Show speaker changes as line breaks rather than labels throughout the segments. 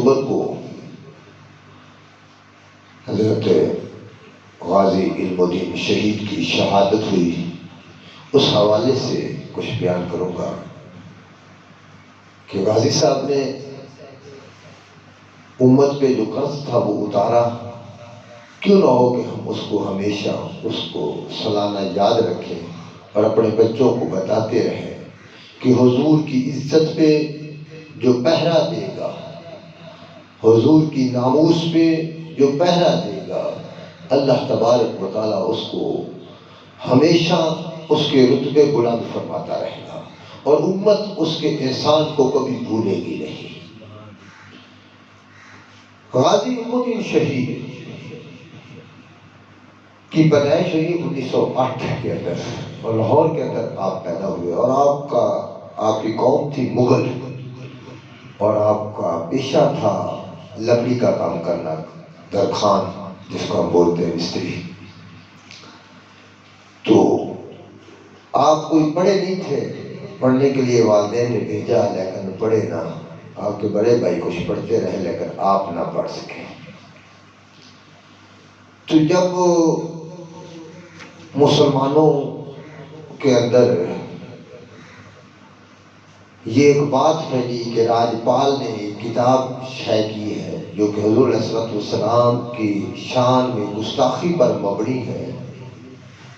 اکتوبر کو حضرت غازی علم الدین شہید کی شہادت ہوئی، اس حوالے سے کچھ بیان کروں گا کہ غازی صاحب نے امت پہ جو قرض تھا وہ اتارا، کیوں نہ ہو کہ ہم اس کو ہمیشہ اس کو سالانہ یاد رکھیں اور اپنے بچوں کو بتاتے رہیں کہ حضور کی عزت پہ جو پہرا دے گا، حضور کی ناموس پہ جو پہرا دے گا، اللہ تبارک و تعالیٰ اس کو ہمیشہ اس کے رتبے بلند فرماتا رہے گا اور امت اس کے احسان کو کبھی بھولے گی نہیں۔ غازی علم الدین شہید کی پیدائش ہوئی 1908 کے اندر اور لاہور کے اندر آپ پیدا ہوئے، اور آپ کی قوم تھی مغل، اور آپ کا پیشہ تھا لکڑی کا کام کرنا، درخان جس کو ہم بولتے ہیں مستری۔ تو آپ کوئی پڑھے نہیں تھے، پڑھنے کے لیے والدین نے بھیجا لیکن پڑھے نہ، آپ کے بڑے بھائی کچھ پڑھتے رہے لیکن آپ نہ پڑھ سکے۔ تو جب مسلمانوں کے اندر یہ ایک بات پھیلی کہ راجپال نے ایک کتاب شائع کی ہے جو کہ حضور علیہ السلام کی شان میں گستاخی پر مبنی ہے،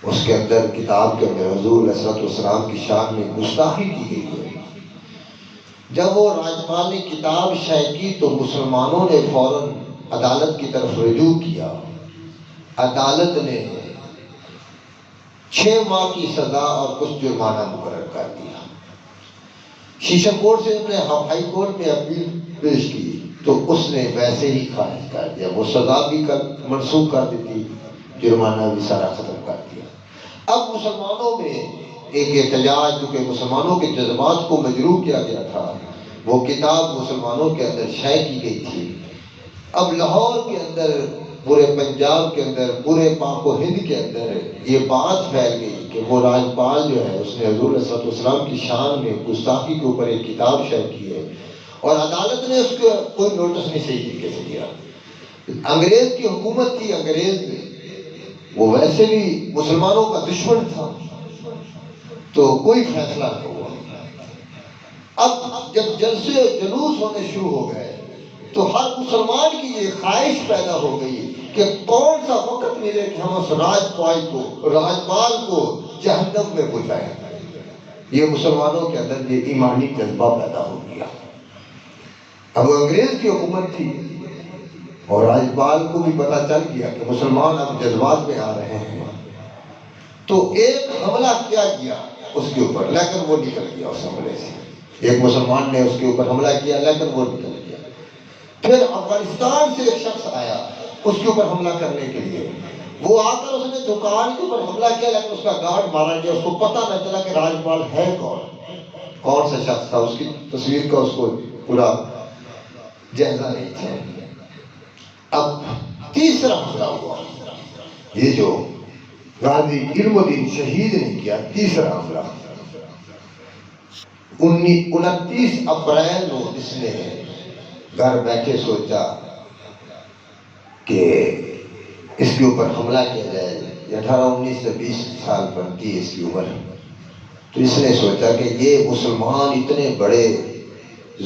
اس کے اندر کتاب کے اندر حضور علیہ السلام کی شان میں گستاخی کی گئی ہے۔ جب وہ راجپال نے کتاب شائع کی تو مسلمانوں نے فوراً عدالت کی طرف رجوع کیا۔ عدالت نے 6 ماہ کی سزا اور کچھ جرمانہ مقرر کر دیا۔ شیشم کورٹ سے انہوں نے ہائی کورٹ میں اپیل پیش کی تو اس نے ویسے ہی خارج کر دیا، وہ سزا بھی منسوخ کر دیتی، جرمانہ بھی سارا ختم کر دیا۔ اب مسلمانوں میں ایک احتجاج، کیونکہ مسلمانوں کے جذبات کو مجروح کیا گیا تھا، وہ کتاب مسلمانوں کے اندر شائع کی گئی تھی۔ اب لاہور کے اندر، پورے پنجاب کے اندر، پورے پاک و ہند کے اندر یہ بات پھیل گئی کہ وہ راجپال جو ہے اس نے حضور علیہ السلام کی شان میں گستاخی کے اوپر ایک کتاب شائع کی ہے، اور عدالت نے اس کو کوئی نوٹس نہیں صحیح طریقے سے دیا۔ انگریز کی حکومت تھی، انگریز نے وہ ویسے بھی مسلمانوں کا دشمن تھا، تو کوئی فیصلہ نہ ہوا۔ اب جب جلسے جلوس ہونے شروع ہو گئے تو ہر مسلمان کی یہ خواہش پیدا ہو گئی کہ کون سا وقت ملے کہ ہم اس راجپال کو جہنم میں پہنچائیں۔ یہ مسلمانوں کے اندر یہ ایمانی جذبہ پیدا ہو گیا۔ اب انگریز کی حکومت تھی اور راجپال کو بھی پتہ چل گیا کہ مسلمان اب جذبات میں آ رہے ہیں، تو ایک حملہ کیا گیا اس کے اوپر، لیکن وہ نکل گیا اس حملے سے۔ ایک مسلمان نے اس کے اوپر حملہ کیا لیکن وہ نکل گیا۔ پھر افغانستان سے ایک شخص آیا اس کے اوپر حملہ کرنے کے لیے، وہ آ کر اس نے دکان کے اوپر حملہ کیا لیکن اس کا گارڈ مارا گیا، اس کو پتہ نہ چلا کہ راجپال ہے کون سا شخص تھا، اس کی تصویر کا اس کو پورا جائزہ نہیں تھا۔ اب تیسرا حملہ ہوا، یہ جو غازی علم الدین شہید نے کیا، تیسرا حملہ 29 اپریل کو اس نے گھر بیٹھے سوچا کہ اس کے اوپر حملہ کیا جائے۔ 18 19 سے 20 سال بنتی ہے اس کی عمر، تو اس نے سوچا کہ یہ مسلمان اتنے بڑے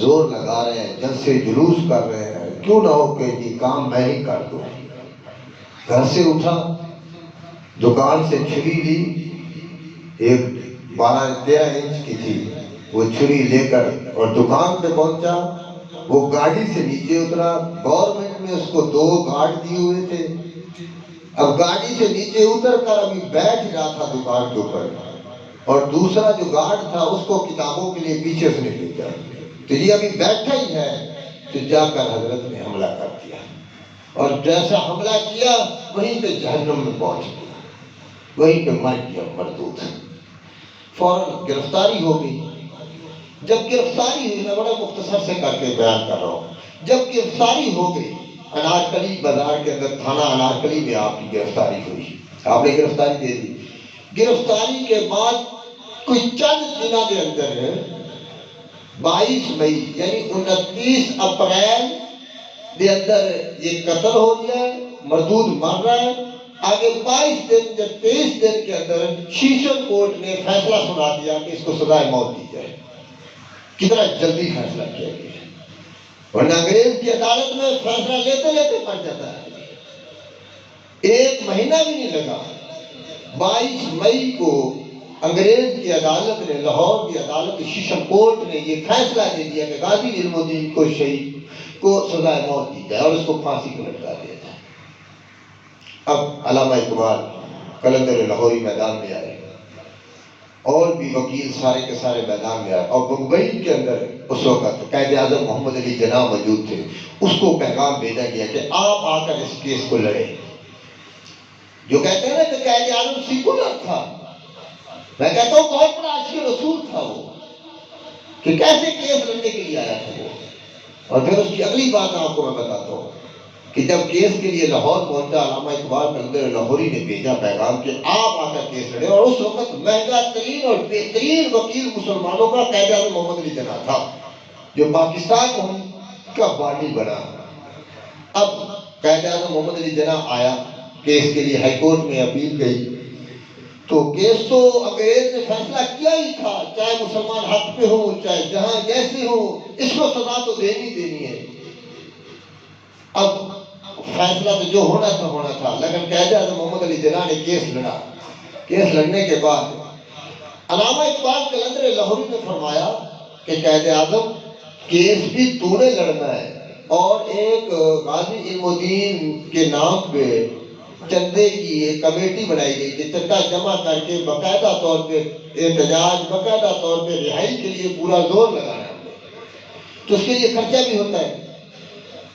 زور لگا رہے ہیں، جلسے جلوس کر رہے ہیں، کیوں نہ ہو کہ یہ کام میں ہی کر دوں۔ گھر سے اٹھا، دکان سے چھری لی، ایک 12-13 انچ کی تھی، وہ چھری لے کر اور دکان پہ پہنچا۔ وہ گاڑی سے نیچے اترا، گورنمنٹ میں اس کو 2 گارڈ دیے ہوئے تھے۔ اب گاڑی سے نیچے اتر کر ابھی بیٹھ رہا تھا دکان کے اوپر، اور دوسرا جو گارڈ تھا اس کو کتابوں کے لیے پیچھے اس نے بھیجا، تو یہ ابھی بیٹھا ہی ہے، تو جا کر حضرت نے حملہ کر دیا، اور جیسا حملہ کیا وہیں پہ جہنم میں پہنچ گیا، وہیں پہ مر گیا مردود۔ فوراً گرفتاری ہو گئی۔ جب گرفتاری ہوئی، میں بڑا مختصر سے کر کے بیان کر رہا ہوں، جب گرفتاری ہو گئی انارکلی بازار کے اندر، تھانہ انارکلی میں آپ کی گرفتاری ہوئی، آپ نے گرفتاری دے دی۔ گرفتاری کے بعد کوئی چند دنوں کے اندر 22 مئی یعنی 29 اپریل دے اندر یہ قتل ہو گیا ہے، مردود مر رہا ہے۔ آگے 22 دن یا 23 دن کے اندر شیشن کورٹ نے فیصلہ سنا دیا کہ اس کو سزائے موت دی جائے۔ کتنا جلدی فیصلہ کیا گیا، ورنہ انگریز کی عدالت میں فیصلہ لیتے لیتے مر جاتا ہے۔ 1 مہینہ بھی نہیں لگا۔ 22 مئی کو انگریز کی عدالت نے، لاہور کی عدالت شیشن کورٹ نے یہ فیصلہ دے دیا کہ غازی علم الدین کو شہید کو سزائے موت دی جائے اور اس کو پھانسی پر لٹکا دیا جائے۔ اب علامہ اقبال قلندر لاہوری میدان میں آئے اور بھی وکیل سارے کے سارے میدان میں آئے، اور بمبئی کے اندر اس وقت قائد اعظم محمد علی جناح موجود تھے۔ اس کو پیغام بھیجا گیا کہ آپ آ کر اس کیس کو لڑیں۔ جو کہتے ہیں نا کہ قائد اعظم سیکولر تھا، میں کہتا ہوں بہت بڑا عاشق رسول تھا وہ، کہ کیسے کیس لڑنے کے لیے آیا تھا وہ۔ اور پھر اس کی اگلی بات آپ کو میں بتاتا ہوں کہ جب کیس کے لیے لاہور پہنچا، علامہ اقبال قلندر لاہوری نے بھیجا پیغام کہ آپ آ کر کیس لڑیں، اور اس وقت مہنگا ترین اور بہترین وکیل مسلمانوں کا قائد اعظم محمد علی جناح تھا، جو پاکستان کا بانی بنا۔ اب قائد اعظم محمد علی جناح آیا، کیس کے لیے ہائی کورٹ میں اپیل گئی، تو کیس تو انگریز نے فیصلہ کیا ہی تھا، چاہے مسلمان حق پہ ہو چاہے جہاں جیسے ہو، اس کو سزا تو دینی ہے۔ اب فیصلہ تو جو ہونا تھا، لیکن قائد اعظم محمد علی جناح نے کیس لڑا۔ کیس لڑنے کے بعد علامہ اقبال قلندر لاہوری نے فرمایا کہ قائد اعظم کیس بھی تو نے لڑنا ہے، اور ایک غازی علم الدین کے نام پہ چندے کی ایک کمیٹی بنائی گئی کہ چندہ جمع کر کے باقاعدہ طور پہ احتجاج، باقاعدہ طور پہ رہائی کے لیے پورا زور لگانا ہے، تو اس کے لیے خرچہ بھی ہوتا ہے۔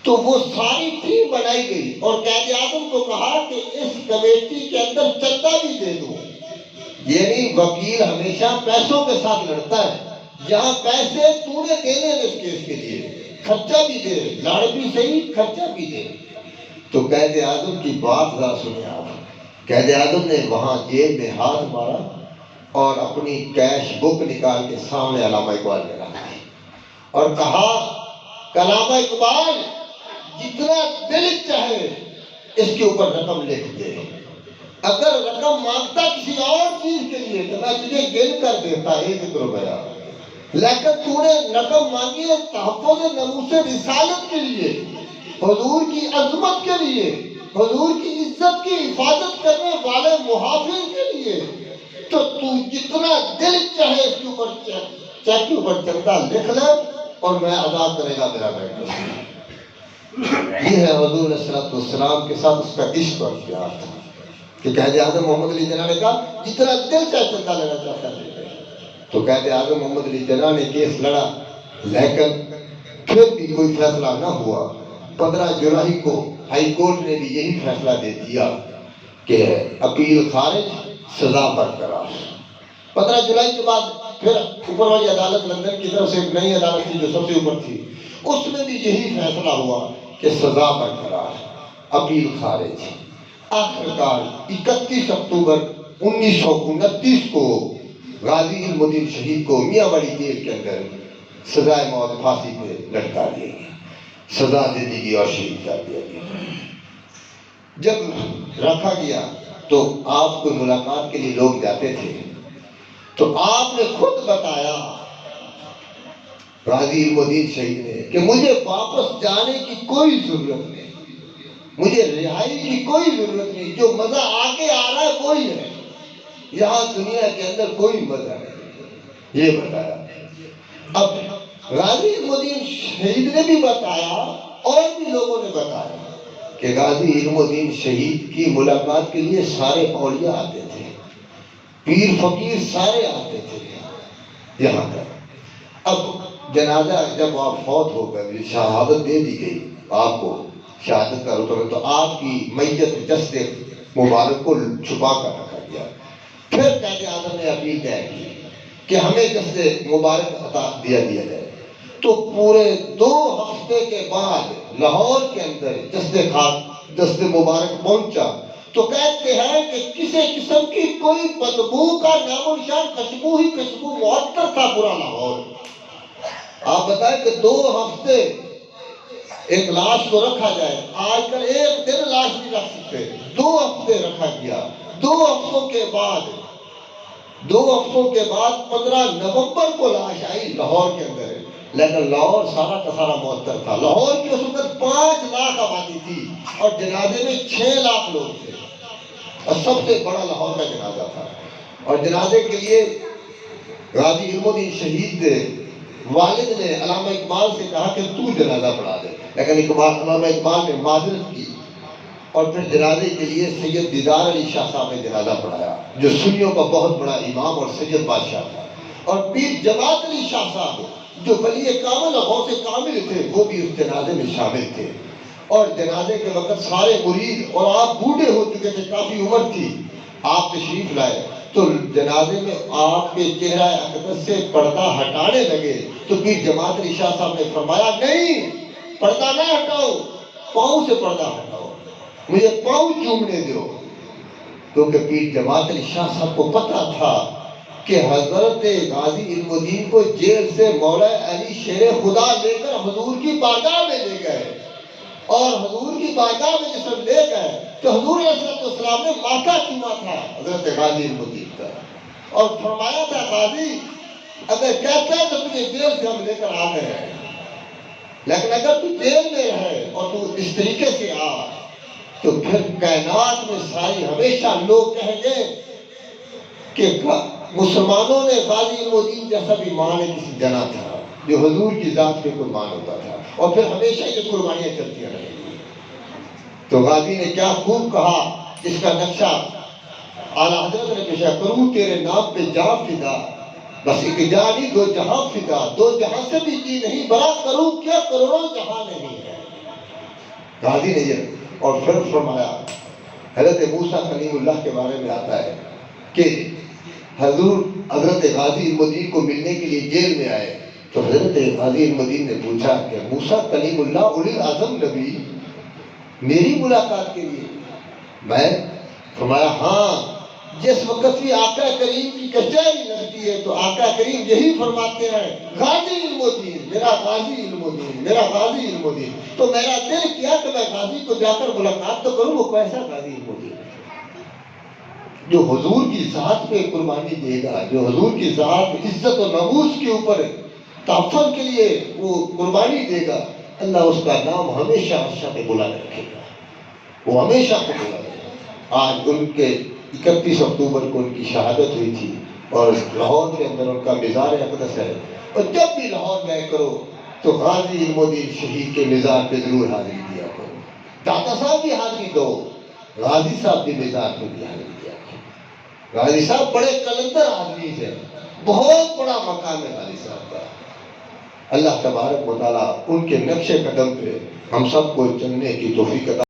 تو وہ ساری ٹیم بنائی گئی اور قائد اعظم کو کہا کہ اس کمیٹی کے اندر چندہ بھی دے دو۔ یعنی وکیل ہمیشہ پیسوں کے ساتھ لڑتا ہے، جہاں پیسے تو نے دینے ہیں اس کیس کے لیے، خرچہ بھی دے، لڑ بھی صحیح خرچہ بھی دے۔ تو قائد اعظم کی بات ذرا سنیں آپ۔ قائد اعظم نے وہاں جیب میں ہاتھ مارا اور اپنی کیش بک نکال کے سامنے علامہ اقبال نے رکھی اور کہا کہ علامہ اقبال جتنا دل چاہے اس کے اوپر رقم لکھ دے، اگر رقم مانگتا کسی اور چیز کے لیے تو میں تجھے گن کر دیتا 1 روپیہ، لیکن تو نے رقم مانگی ہے تحفظ ناموس رسالت کے لیے، حضور کی عظمت کے لیے، حضور کی عزت کی حفاظت کرنے والے محافظ کے لیے، تو جتنا دل چاہے اس کے اوپر چیک کے اوپر چندہ لکھ لے اور میں ادا کرے گا میرا بیٹا۔ یہ ہے حضور صلی اللہ علیہ وسلم کے ساتھ اس کا عشق اور پیار تھا کہ قائد اعظم محمد علی جناح نے کہا جتنا دل چاہے چندہ لینا چاہتا ہے۔ تو قائد اعظم محمد علی جناح نے کیس لڑا، لیکن پھر بھی کوئی فیصلہ نہ ہوا۔ 15 جولائی کو ہائی کورٹ نے بھی یہی فیصلہ دے دیا کہ اپیل خارج، سزا برقرار۔ 15 جولائی کے بعد پھر اوپر والی عدالت لندن کی طرف سے ایک نئی عدالت تھی جو سب سے اوپر تھی، اس میں بھی یہی فیصلہ ہوا کہ سزا برقرار، اپیل خارج۔ آخرکار 31 اکتوبر 1929 کو غازی علم الدین شہید کو میاں والی جیل کے اندر سزائے موت پھانسی پہ لٹکا دیا گیا، سزا دے دی گئی اور شہید کر دیا گیا۔ جب رکھا گیا تو آپ کو ملاقات کے لیے لوگ جاتے تھے، تو آپ نے خود بتایا غازی علم الدین شہید نے کہ مجھے واپس جانے کی کوئی ضرورت نہیں، مجھے رہائی کی کوئی ضرورت نہیں، جو مزہ آگے آ رہا ہے وہی ہے، یہاں دنیا کے اندر کوئی مزہ نہیں، یہ بتایا۔ اب غازی علم الدین شہید نے بھی بتایا اور بھی لوگوں نے بتایا کہ غازی علم الدین شہید کی ملاقات کے لیے سارے اولیاء آتے تھے، پیر فقیر سارے آتے تھے یہاں تک۔ اب جنازہ جب آپ فوت ہو گئے، شہادت دے دی گئی آپ کو، شہادت کا رتبہ، تو آپ کی میت جسد مبارک کو چھپا کر رکھا گیا۔ پھر قائد اعظم نے اپیل کی کہ ہمیں جسد مبارک عطا دیا جائے، تو پورے 2 ہفتے کے بعد لاہور کے اندر جسد مبارک پہنچا، تو کہتے ہیں کہ کسی قسم کی کوئی بدبو کا نام و نشان، خوشبو ہی خوشبو، معطر تھا پورا لاہور۔ آپ بتائیں کہ 2 ہفتے ایک لاش کو رکھا جائے، آج کل ایک دن لاش نہیں رکھ سکتے، 2 ہفتے رکھا گیا، 2 ہفتوں کے بعد 15 نومبر کو لاش آئی لاہور کے اندر، لیکن لاہور سارا کا سارا معطر تھا۔ لاہور کی اس وقت 5 لاکھ آبادی تھی اور جنازے میں 6 لاکھ لوگ تھے، اور سب سے بڑا لاہور کا جنازہ تھا۔ اور جنازے کے لیے غازی علم الدین شہید تھے، والد نے علامہ اقبال سے کہا کہ تو جنازہ پڑھا دے، لیکن علامہ اقبال نے معذرت کی، اور پھر جنازے کے لیے سید دیدار علی شاہ صاحب نے جنازہ پڑھایا، جو سنیوں کا بہت بڑا امام اور سید بادشاہ تھا، اور پیر جماعت علی شاہ صاحب جو ولی کامل اور غوث کامل تھے، وہ بھی اس جنازے میں شامل تھے۔ اور جنازے کے وقت سارے مرید، اور آپ بوڑھے ہو چکے تھے، کافی عمر تھی، آپ تشریف لائے تو جنازے میں آپ کے چہرہ اقدس سے پردہ ہٹانے لگے، تو پیر جماعت علی شاہ صاحب نے فرمایا نہیں، پردہ نہ ہٹاؤ، پاؤں سے پردہ ہٹاؤ، مجھے پاؤں چومنے دو، کیونکہ پیر جماعت علی شاہ صاحب کو پتہ تھا کہ حضرت غازی علم الدین کو جیل سے مولا علی شیر خدا لے کر حضور کی بارگاہ میں لے گئے، اور حضور کی بارگاہ میں جس وقت لے گئے تو حضور علیہ السلام نے ماتھا چوما تھا حضرت غازی علم الدین کا، اور فرمایا تھا غازی اگر کہتا ہے تو تجھے جیل سے ہم لے کر آ گئے ہیں، لیکن اگر تو جیل میں رہے اور تو اس طریقے سے آ تو پھر کائنات میں ساری ہمیشہ لوگ کہیں گے کہ مسلمانوں نے غازی علم الدین جیسا بھی مان کسی جنا تھا جو حضور کی ذات پہ قربان ہوتا تھا، اور پھر ہمیشہ یہ قربانیاں چلتی رہیں گی۔ تو غازی نے کیا خوب کہا، اس کا نقشہ اعلیٰ حضرت نے پیشہ کروں تیرے نام پہ جہاں فدا، بس ایک جانی 2 جہاں فدا، 2 جہاں سے بھی جی نہیں بڑا، کروں کیا کروڑوں جہاں نہیں ہے۔ غازی نے یہ، اور پھر فرمایا حضرت موسیٰ کلیم اللہ کے بارے میں آتا ہے کہ حضور حضرت غازی علم الدین کو ملنے کے لیے جیل میں آئے، تو حضرت غازی علم الدین نے پوچھا کہ موسیٰ کلیم اللہ اولی العظم نبی میری ملاقات کے لیے؟ میں فرمایا ہاں، جس وقت بھی آقا کریم کی کچہری لگتی ہے تو آقا کریم یہی فرماتے ہیں غازی علم الدین، میرا غازی علم الدین، میرا غازی علم الدین، تو میرا دل کیا کہ میں غازی کو جا کر ملاقات تو کروں، وہ کیسا غازی علم الدین جو حضور کی ذات پہ قربانی دے گا، جو حضور کی ذات عزت و ناموس کے اوپر تحفظ کے لیے وہ قربانی دے گا، اللہ اس کا نام ہمیشہ عرشہ پہ بلا رکھے گا، وہ ہمیشہ پہ بلا رکھے گا۔ آج ان کے 31 اکتوبر کو ان کی شہادت ہوئی تھی، اور لاہور کے اندر ان کا مزار اقدس ہے، اور جب بھی لاہور گئے کرو تو غازی علم الدین شہید کے مزار پہ ضرور حاضری دیا کرو، داتا صاحب بھی حاضری دو، غازی صاحب بھی مزار پہ بھی حاضری دیا کرو۔ غازی صاحب بڑے قلندر آدمی ہیں، بہت بڑا مقام ہے غازی صاحب کا۔ اللہ تبارک و تعالیٰ ان کے نقش قدم پہ ہم سب کو چلنے کی توفیق عطا